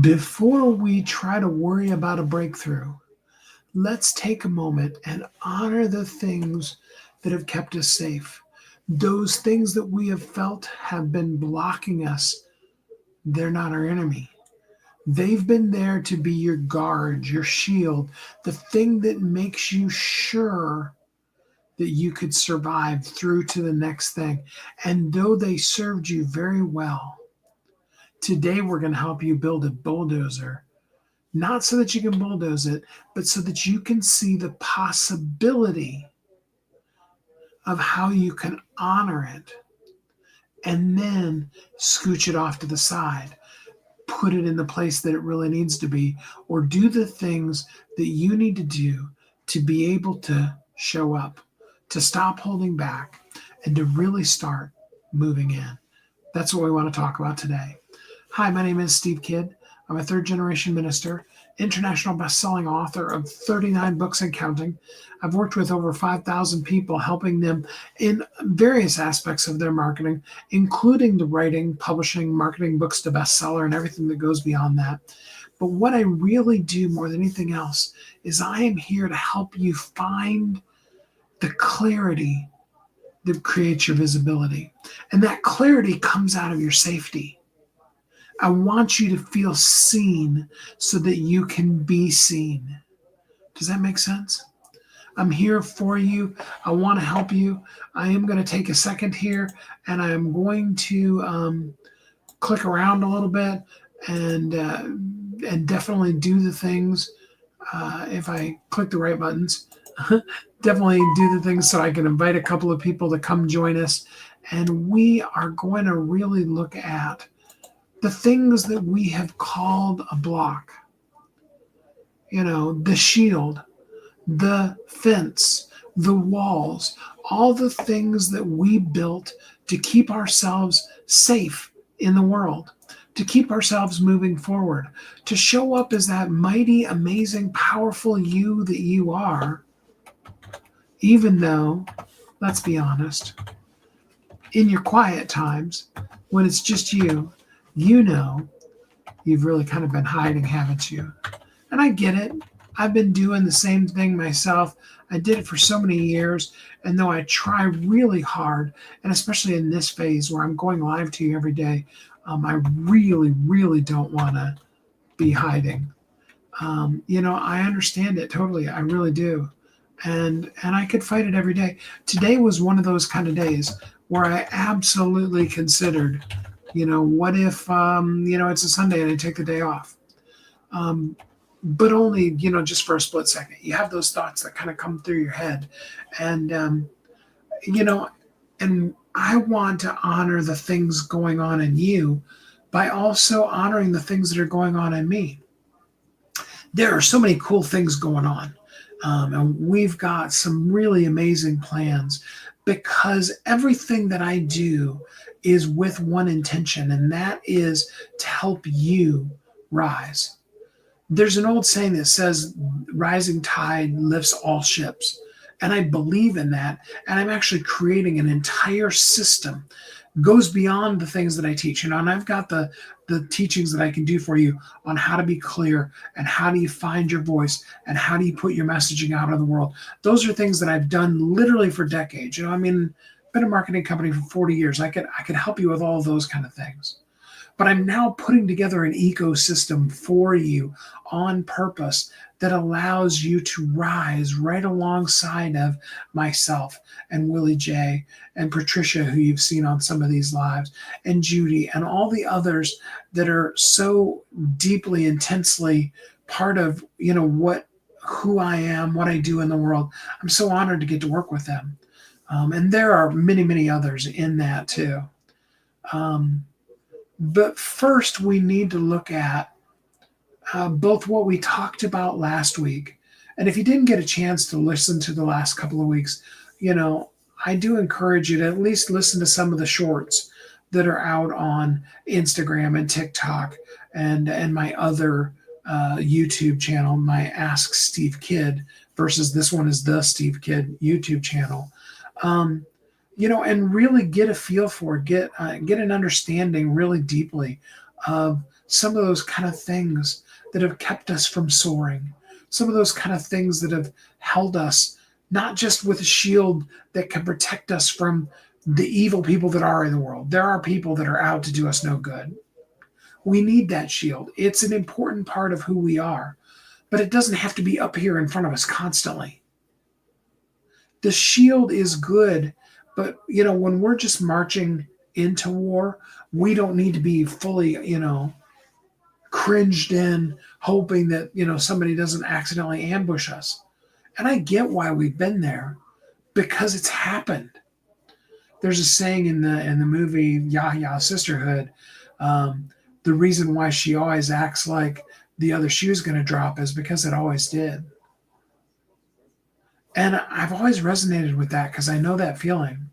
Before we try to worry about a breakthrough, let's take a moment and honor the things that have kept us safe. Those things that we have felt have been blocking us, they're not our enemy. They've been there to be your guard, your shield, the thing that makes you sure that you could survive through to the next thing. And though they served you very well, today we're going to help you build a bulldozer, not so that you can bulldoze it, but so that you can see the possibility of how you can honor it and then scooch it off to the side, put it in the place that it really needs to be, or do the things that you need to do to be able to show up, to stop holding back, and to really start moving in. That's what we want to talk about today. Hi, my name is Steve Kidd. I'm a third generation minister, international best-selling author of 39 books and counting. I've worked with over 5,000 people, helping them in various aspects of their marketing, including the writing, publishing, marketing books to bestseller, and everything that goes beyond that. But what I really do more than anything else is I am here to help you find the clarity that creates your visibility. And that clarity comes out of your safety. I want you to feel seen so that you can be seen. Does that make sense? I'm here for you. I want to help you. I am going to take a second here and I am going to click around a little bit and definitely do the things if I click the right buttons. Definitely do the things so I can invite a couple of people to come join us. And we are going to really look at the things that we have called a block. You know, the shield, the fence, the walls, all the things that we built to keep ourselves safe in the world, to keep ourselves moving forward, to show up as that mighty, amazing, powerful you that you are, even though, let's be honest, in your quiet times, when it's just you, you know you've really kind of been hiding, haven't you? And I get it. I've been doing the same thing myself. I did it for so many years. And though I try really hard, and especially in this phase where I'm going live to you every day, I really, really don't want to be hiding. I understand it totally. I really do. And I could fight it every day. Today was one of those kind of days where I absolutely considered, what if, it's a Sunday and I take the day off? But only, just for a split second. You have those thoughts that kind of come through your head. And, and I want to honor the things going on in you by also honoring the things that are going on in me. There are so many cool things going on. And we've got some really amazing plans because everything that I do is with one intention, and that is to help you rise. There's an old saying that says, rising tide lifts all ships. And I believe in that. And I'm actually creating an entire system, goes beyond the things that I teach. And I've got the teachings that I can do for you on how to be clear and how do you find your voice and how do you put your messaging out in the world. Those are things that I've done literally for decades. Been a marketing company for 40 years. I could help you with all those kind of things. But I'm now putting together an ecosystem for you on purpose that allows you to rise right alongside of myself and Willie J and Patricia, who you've seen on some of these lives, and Judy and all the others that are so deeply, intensely part of, who I am, what I do in the world. I'm so honored to get to work with them. And there are many, many others in that too. But first, we need to look at both what we talked about last week. And if you didn't get a chance to listen to the last couple of weeks, I do encourage you to at least listen to some of the shorts that are out on Instagram and TikTok and my other YouTube channel, my Ask Steve Kidd versus this one is the Steve Kidd YouTube channel. And really get a feel for it, get an understanding really deeply of some of those kind of things that have kept us from soaring, some of those kind of things that have held us not just with a shield that can protect us from the evil people that are in the world. There are people that are out to do us no good. We need that shield. It's an important part of who we are, but it doesn't have to be up here in front of us constantly. The shield is good, but when we're just marching into war, we don't need to be fully, cringed in, hoping that, somebody doesn't accidentally ambush us. And I get why we've been there, because it's happened. There's a saying in the movie Yahya Sisterhood, the reason why she always acts like the other shoe's going to drop is because it always did. And I've always resonated with that because I know that feeling.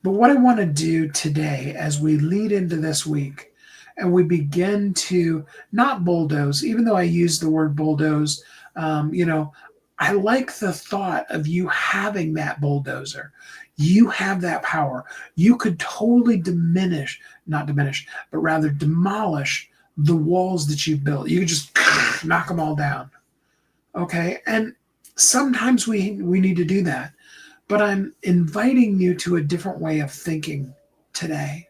But what I want to do today as we lead into this week and we begin to not bulldoze, even though I use the word bulldoze, I like the thought of you having that bulldozer. You have that power. You could totally not diminish, but rather demolish the walls that you've built. You could just knock them all down. Okay. And sometimes we need to do that. But I'm inviting you to a different way of thinking today.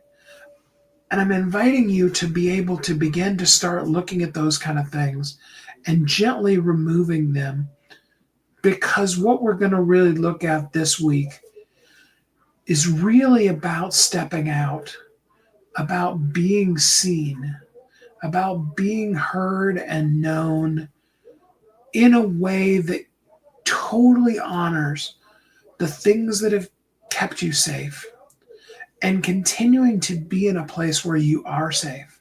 And I'm inviting you to be able to begin to start looking at those kind of things and gently removing them. Because what we're going to really look at this week is really about stepping out, about being seen, about being heard and known in a way that totally honors the things that have kept you safe and continuing to be in a place where you are safe.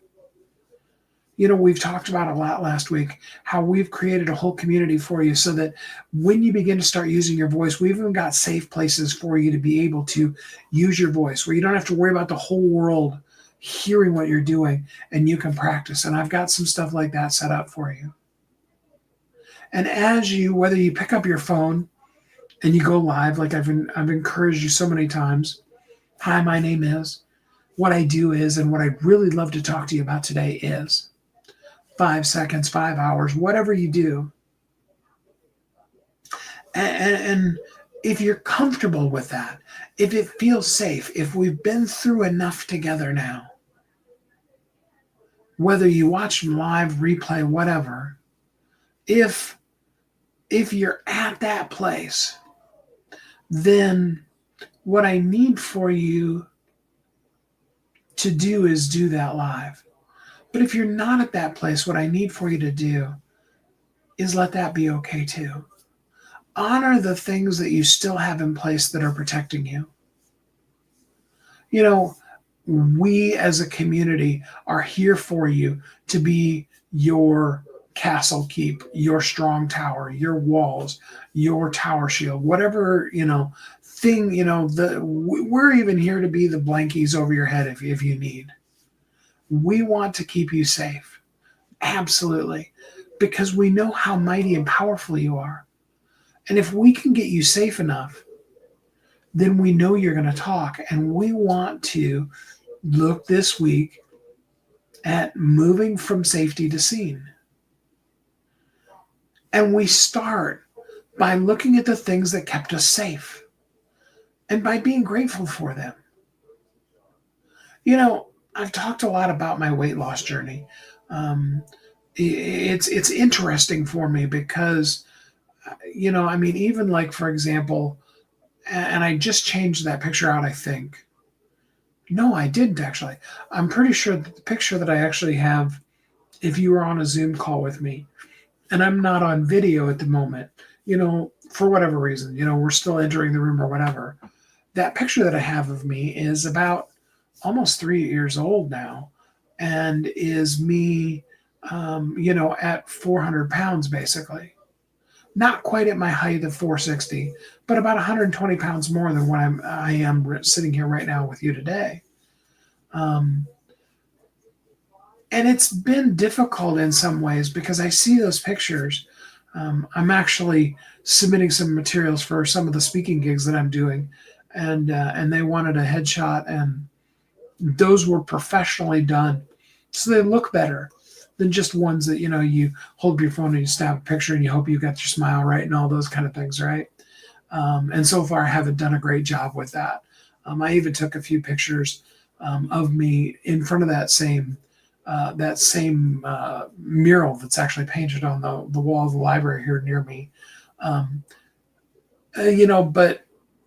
We've talked about a lot last week, how we've created a whole community for you so that when you begin to start using your voice, we've even got safe places for you to be able to use your voice where you don't have to worry about the whole world hearing what you're doing and you can practice. And I've got some stuff like that set up for you. And whether you pick up your phone and you go live, like I've encouraged you so many times. Hi, my name is. What I do is, and what I'd really love to talk to you about today is 5 seconds, 5 hours, whatever you do. And if you're comfortable with that, if it feels safe, if we've been through enough together now, whether you watch live, replay, whatever, if you're at that place, then what I need for you to do is do that live. But if you're not at that place, what I need for you to do is let that be okay too. Honor the things that you still have in place that are protecting you. We as a community are here for you to be your castle keep, your strong tower, your walls, your tower shield, whatever, thing, we're even here to be the blankies over your head if you need. We want to keep you safe. Absolutely. Because we know how mighty and powerful you are. And if we can get you safe enough, then we know you're going to talk. And we want to look this week at moving from safety to seen. And we start by looking at the things that kept us safe and by being grateful for them. I've talked a lot about my weight loss journey. It's interesting for me because, even like, for example, and I just changed that picture out, I think. No, I didn't actually. I'm pretty sure that the picture that I actually have, if you were on a Zoom call with me, and I'm not on video at the moment, for whatever reason, we're still entering the room or whatever. That picture that I have of me is about almost 3 years old now and is me, at 400 pounds, basically. Not quite at my height of 460, but about 120 pounds more than what I am sitting here right now with you today. And it's been difficult in some ways because I see those pictures. I'm actually submitting some materials for some of the speaking gigs that I'm doing, and they wanted a headshot and those were professionally done. So they look better than just ones that, you hold up your phone and you snap a picture and you hope you got your smile right and all those kind of things, right? And so far, I haven't done a great job with that. I even took a few pictures of me in front of that same mural that's actually painted on the wall of the library here near me. Um, but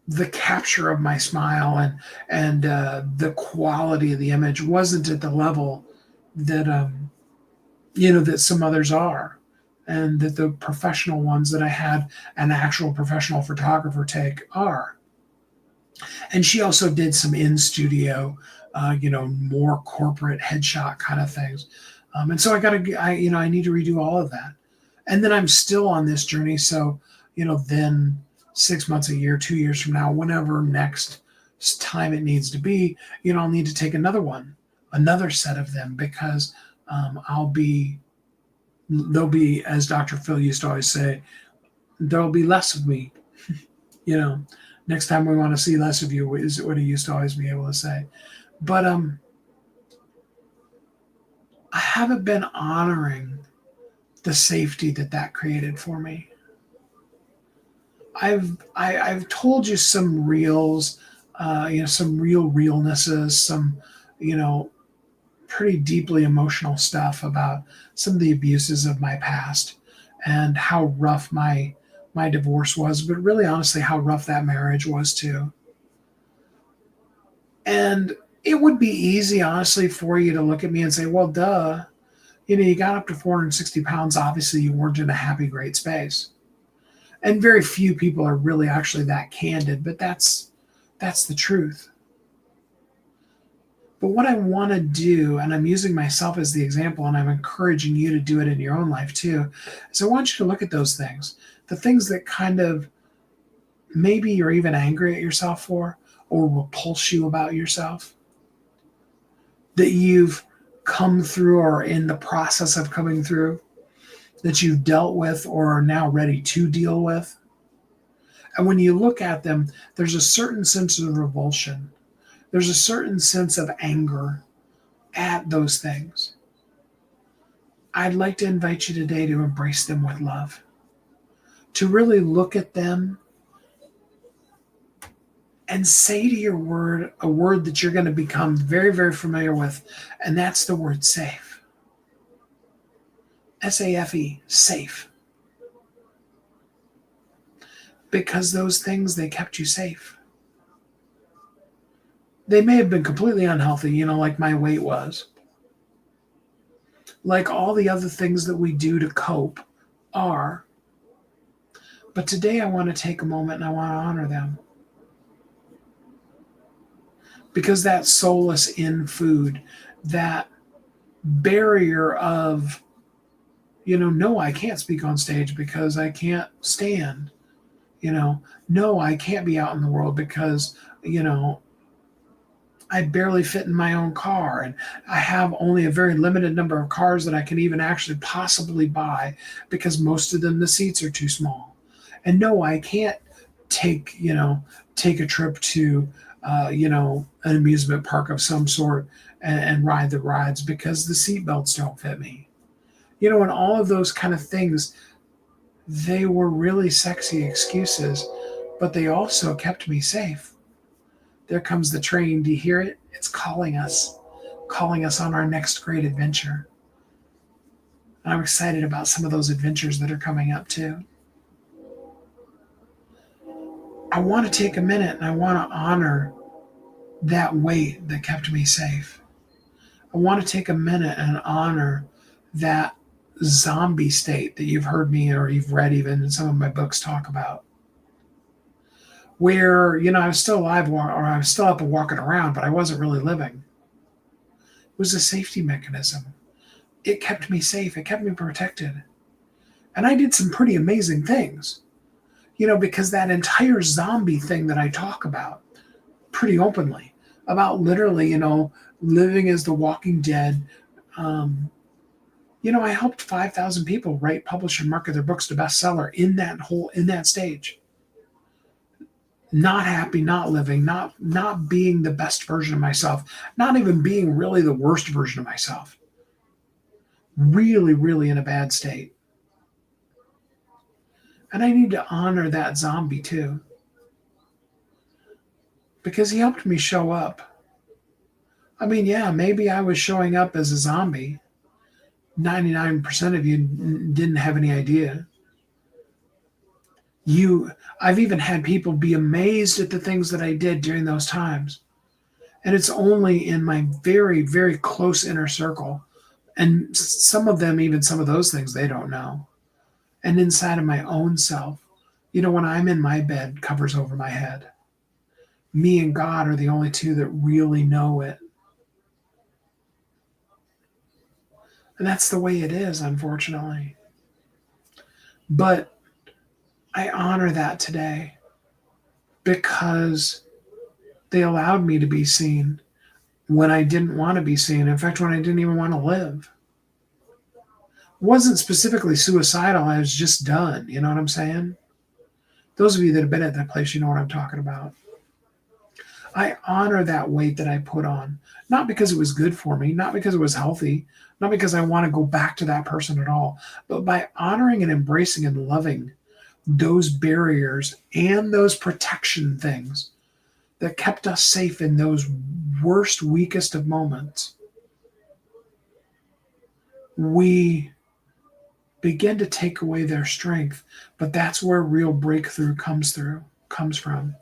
the capture of my smile and the quality of the image wasn't at the level that that some others are, and that the professional ones that I had an actual professional photographer take are. And she also did some in studio, more corporate headshot kind of things. And so I need to redo all of that. And then I'm still on this journey. So, then 6 months, a year, 2 years from now, whenever next time it needs to be, I'll need to take another set of them, because there'll be, as Dr. Phil used to always say, there'll be less of me, you know, next time we want to see less of you, is what he used to always be able to say. But I haven't been honoring the safety that created for me. I've told you some reels, some realnesses, some, you know, pretty deeply emotional stuff about some of the abuses of my past and how rough my divorce was, but really honestly how rough that marriage was too. And it would be easy, honestly, for you to look at me and say, well, duh, you got up to 460 pounds. Obviously, you weren't in a happy, great space. And very few people are really actually that candid, but that's the truth. But what I want to do, and I'm using myself as the example, and I'm encouraging you to do it in your own life too, is I want you to look at those things, the things that kind of maybe you're even angry at yourself for, or repulse you about yourself, that you've come through or are in the process of coming through, that you've dealt with or are now ready to deal with. And when you look at them, there's a certain sense of revulsion. There's a certain sense of anger at those things. I'd like to invite you today to embrace them with love, to really look at them and say to your word a word that you're going to become very, very familiar with, and that's the word safe. SAFE, safe. Because those things, they kept you safe. They may have been completely unhealthy, like my weight was. Like all the other things that we do to cope are. But today I want to take a moment and I want to honor them. Because that solace in food, that barrier of, no, I can't speak on stage because I can't stand. No, I can't be out in the world because, I barely fit in my own car, and I have only a very limited number of cars that I can even actually possibly buy, because most of them, the seats are too small. And no, I can't take, take a trip to, an amusement park of some sort and ride the rides because the seat belts don't fit me. And all of those kind of things, they were really sexy excuses, but they also kept me safe. There comes the train. Do you hear it? It's calling us on our next great adventure. And I'm excited about some of those adventures that are coming up too. I want to take a minute and I want to honor that weight that kept me safe. I want to take a minute and honor that zombie state that you've heard me or you've read even in some of my books talk about, where, I was still alive or I was still up and walking around, but I wasn't really living. It was a safety mechanism. It kept me safe. It kept me protected. And I did some pretty amazing things, because that entire zombie thing that I talk about pretty openly, about literally, living as the Walking Dead. I helped 5,000 people write, publish, and market their books to bestseller in that stage. not happy, not living, not being the best version of myself, not even being really the worst version of myself. Really, really in a bad state. And I need to honor that zombie too, because he helped me show up. I mean, yeah, maybe I was showing up as a zombie. 99% of you didn't have any idea. I've even had people be amazed at the things that I did during those times. And it's only in my very, very close inner circle. And some of them, even some of those things, they don't know. And inside of my own self, when I'm in my bed, covers over my head, me and God are the only two that really know it. And that's the way it is, unfortunately. But I honor that today because they allowed me to be seen when I didn't want to be seen. In fact, when I didn't even want to live. It wasn't specifically suicidal. I was just done. You know what I'm saying? Those of you that have been at that place, you know what I'm talking about. I honor that weight that I put on, not because it was good for me, not because it was healthy, not because I want to go back to that person at all, but by honoring and embracing and loving those barriers and those protection things that kept us safe in those worst, weakest of moments. We begin to take away their strength, but that's where real breakthrough comes from.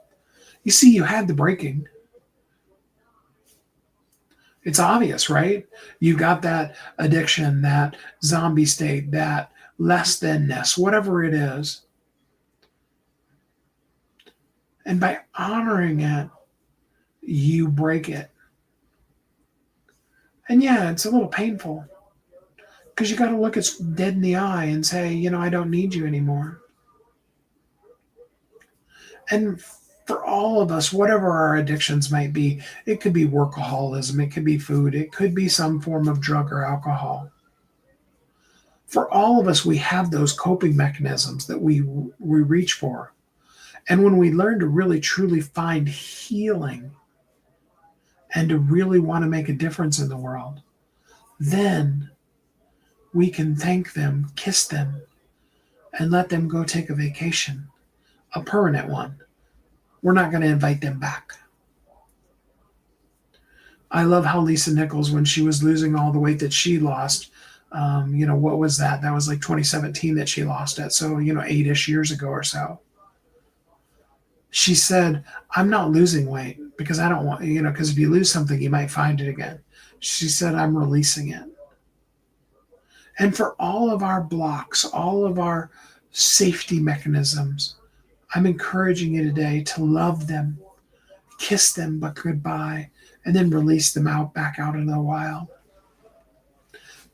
You see, you had the breaking. It's obvious, right? You got that addiction, that zombie state, that less thanness, whatever it is. And by honoring it, you break it. And yeah, it's a little painful because you got to look it dead in the eye and say, I don't need you anymore. And for all of us, whatever our addictions might be, it could be workaholism, it could be food, it could be some form of drug or alcohol. For all of us, we have those coping mechanisms that we reach for. And when we learn to really truly find healing and to really want to make a difference in the world, then we can thank them, kiss them, and let them go take a vacation, a permanent one. We're not going to invite them back. I love how Lisa Nichols, when she was losing all the weight that she lost, what was that? That was like 2017 that she lost it. So, 8-ish years ago or so. She said, I'm not losing weight because I don't want, because if you lose something, you might find it again. She said, I'm releasing it. And for all of our blocks, all of our safety mechanisms, I'm encouraging you today to love them, kiss them, but goodbye, and then release them back out into the wild.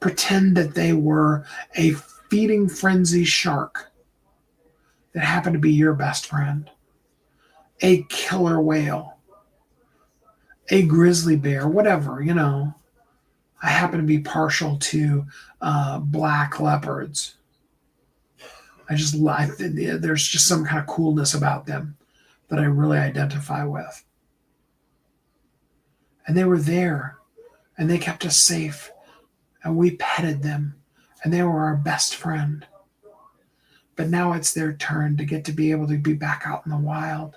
Pretend that they were a feeding frenzy shark that happened to be your best friend, a killer whale, a grizzly bear, whatever, I happen to be partial to black leopards. There's just some kind of coolness about them that I really identify with. And they were there, and they kept us safe, and we petted them, and they were our best friend. But now it's their turn to get to be able to be back out in the wild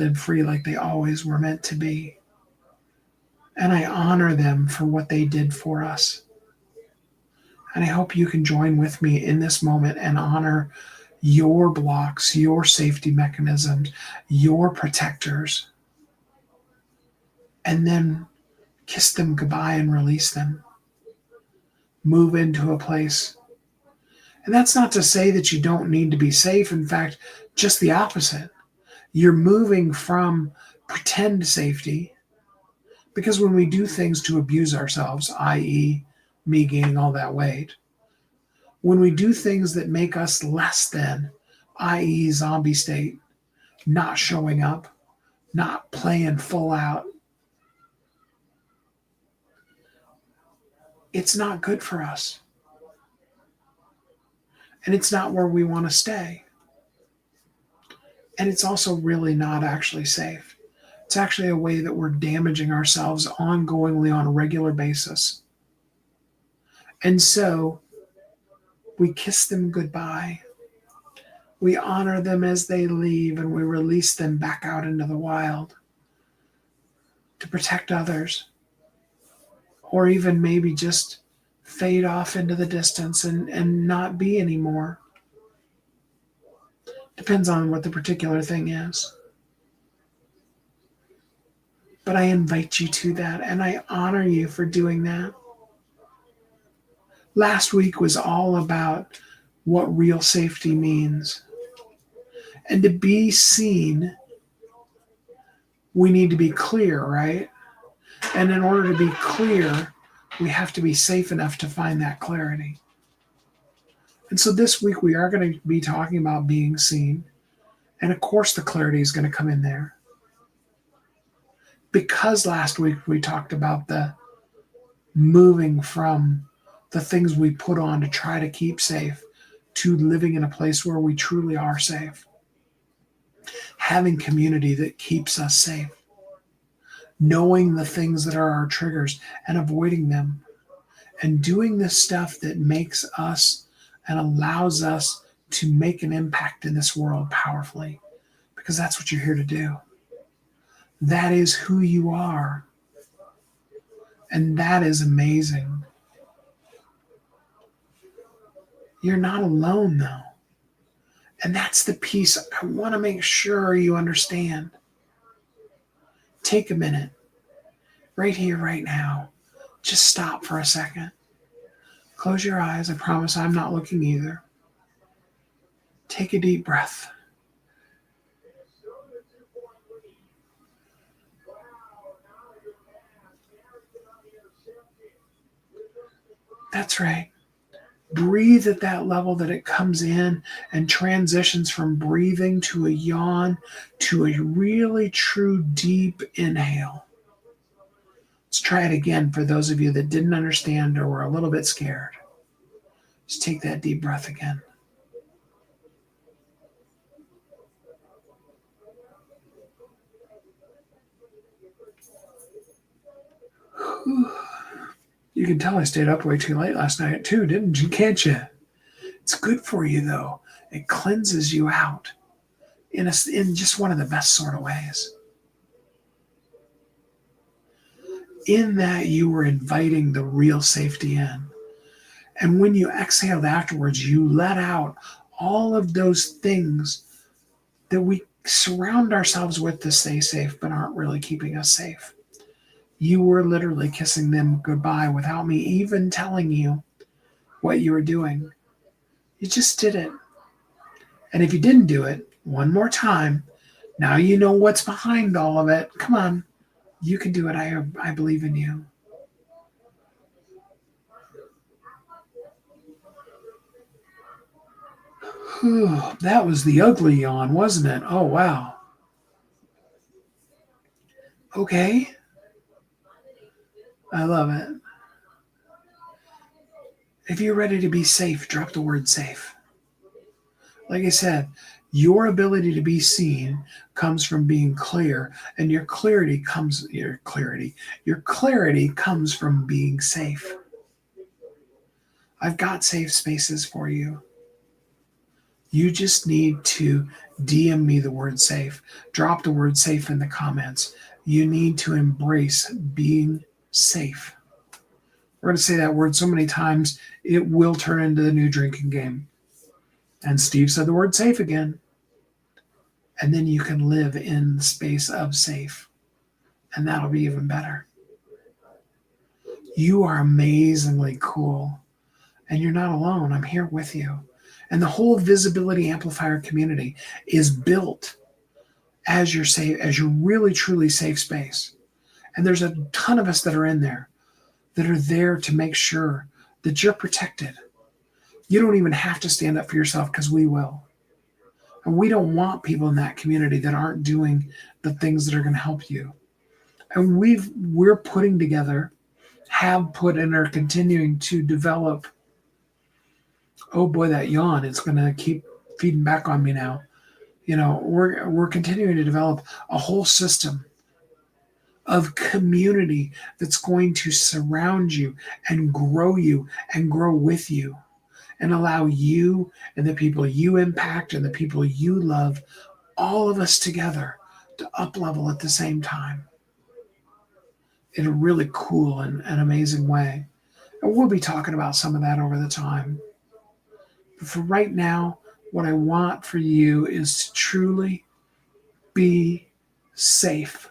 and free like they always were meant to be. And I honor them for what they did for us. And I hope you can join with me in this moment and honor your blocks, your safety mechanisms, your protectors, and then kiss them goodbye and release them. Move into a place. And that's not to say that you don't need to be safe. In fact, just the opposite. You're moving from pretend safety, because when we do things to abuse ourselves, i.e., me gaining all that weight, when we do things that make us less than, i.e., zombie state, not showing up, not playing full out, it's not good for us. And it's not where we want to stay. And it's also really not actually safe. It's actually a way that we're damaging ourselves ongoingly on a regular basis. And so we kiss them goodbye. We honor them as they leave, and we release them back out into the wild to protect others, or even maybe just fade off into the distance and not be anymore. Depends on what the particular thing is. But I invite you to that, and I honor you for doing that. Last week was all about what real safety means. And to be seen, we need to be clear, right? And in order to be clear, we have to be safe enough to find that clarity. And so this week we are going to be talking about being seen. And of course, the clarity is going to come in there. Because last week we talked about the moving from the things we put on to try to keep safe to living in a place where we truly are safe. Having community that keeps us safe. Knowing the things that are our triggers and avoiding them. And doing the stuff that makes us and allows us to make an impact in this world powerfully. Because that's what you're here to do. That is who you are. And that is amazing. You're not alone, though. And that's the piece I want to make sure you understand. Take a minute, right here, right now. Just stop for a second. Close your eyes. I promise I'm not looking either. Take a deep breath. That's right. Breathe at that level that it comes in and transitions from breathing to a yawn to a really true deep inhale. Let's try it again for those of you that didn't understand or were a little bit scared. Just take that deep breath again. You can tell I stayed up way too late last night too, didn't you? Can't you? It's good for you though. It cleanses you out in just one of the best sort of ways. In that you were inviting the real safety in. And when you exhaled afterwards, you let out all of those things that we surround ourselves with to stay safe, but aren't really keeping us safe. You were literally kissing them goodbye without me even telling you what you were doing. You just did it. And if you didn't do it one more time, now you know what's behind all of it. Come on. You can do it. I believe in you. Whew, that was the ugly yawn, wasn't it? Oh, wow. Okay. I love it. If you're ready to be safe, drop the word safe. Like I said, your ability to be seen comes from being clear, and your clarity comes from being safe. I've got safe spaces for you. You just need to DM me the word safe. Drop the word safe in the comments. You need to embrace being safe. We're going to say that word so many times, it will turn into the new drinking game. And Steve said the word safe again. And then you can live in the space of safe. And that'll be even better. You are amazingly cool. And you're not alone. I'm here with you. And the whole Visibility Amplifier community is built as your safe, as your really truly safe space. And there's a ton of us that are in there that are there to make sure that you're protected. You don't even have to stand up for yourself because we will. And we don't want people in that community that aren't doing the things that are going to help you. And we're putting together, have put and are continuing to develop. Oh boy, that yawn, it's going to keep feeding back on me now. We're continuing to develop a whole system of community that's going to surround you and grow with you and allow you and the people you impact and the people you love, all of us together, to up level at the same time in a really cool and amazing way. And we'll be talking about some of that over the time. But for right now, what I want for you is to truly be safe.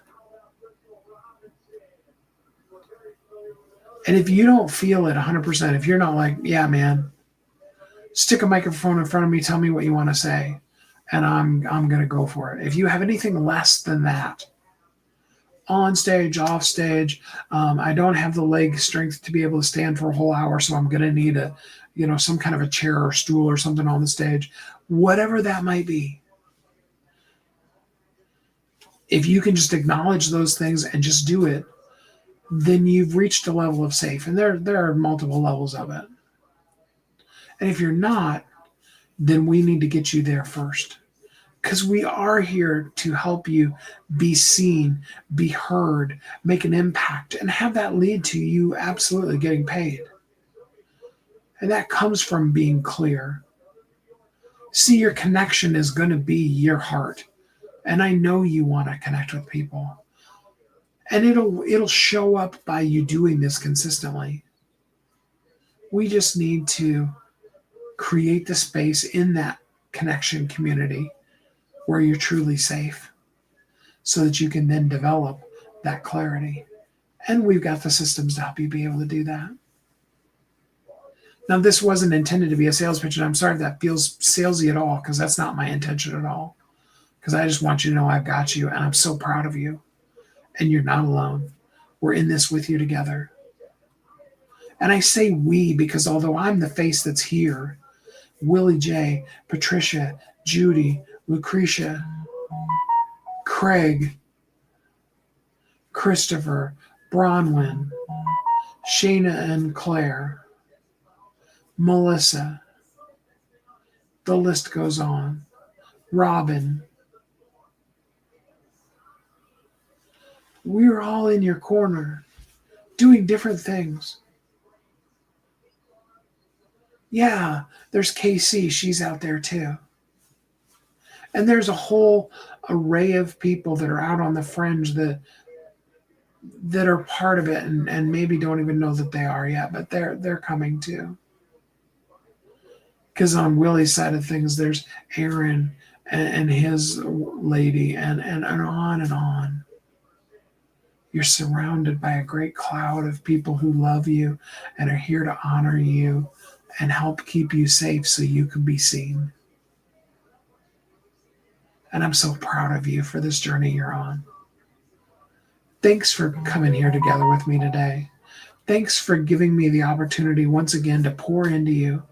And if you don't feel it 100%, if you're not like, yeah, man, stick a microphone in front of me, tell me what you want to say, and I'm going to go for it. If you have anything less than that, on stage, off stage, I don't have the leg strength to be able to stand for a whole hour, so I'm going to need some kind of a chair or stool or something on the stage, whatever that might be. If you can just acknowledge those things and just do it, then you've reached a level of safe. And there are multiple levels of it. And if you're not, then we need to get you there first. Because we are here to help you be seen, be heard, make an impact, and have that lead to you absolutely getting paid. And that comes from being clear. See, your connection is going to be your heart. And I know you want to connect with people. And it'll show up by you doing this consistently. We just need to create the space in that connection community where you're truly safe so that you can then develop that clarity. And we've got the systems to help you be able to do that. Now, this wasn't intended to be a sales pitch, and I'm sorry if that feels salesy at all, because that's not my intention at all. Because I just want you to know I've got you, and I'm so proud of you. And you're not alone. We're in this with you together. And I say we because although I'm the face that's here, Willie J, Patricia, Judy, Lucretia, Craig, Christopher, Bronwyn, Shayna and Claire, Melissa, the list goes on, Robin. We're all in your corner, doing different things. Yeah, there's Casey. She's out there too. And there's a whole array of people that are out on the fringe that are part of it and maybe don't even know that they are yet, but they're coming too. Because on Willie's side of things, there's Aaron and his lady and on and on. You're surrounded by a great cloud of people who love you and are here to honor you and help keep you safe so you can be seen. And I'm so proud of you for this journey you're on. Thanks for coming here together with me today. Thanks for giving me the opportunity once again to pour into you.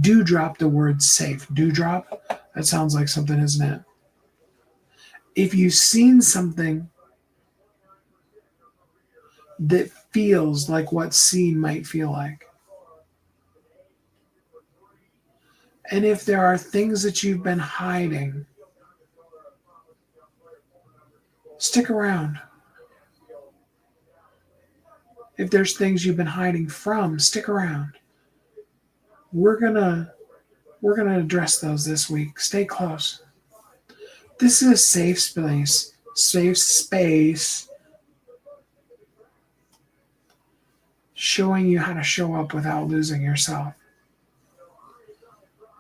Do drop the word safe. Do drop? That sounds like something, isn't it? If you've seen something that feels like what seen might feel like, and if there are things that you've been hiding, stick around. If there's things you've been hiding from, stick around. We're gonna address those this week. Stay close. This is a safe space, showing you how to show up without losing yourself.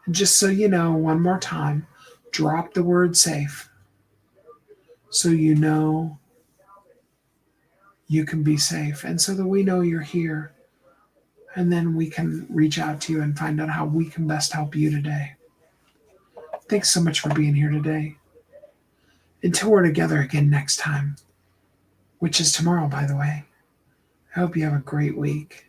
And just so you know, one more time, drop the word safe so you know you can be safe and so that we know you're here. And then we can reach out to you and find out how we can best help you today. Thanks so much for being here today. Until we're together again next time, which is tomorrow, by the way. I hope you have a great week.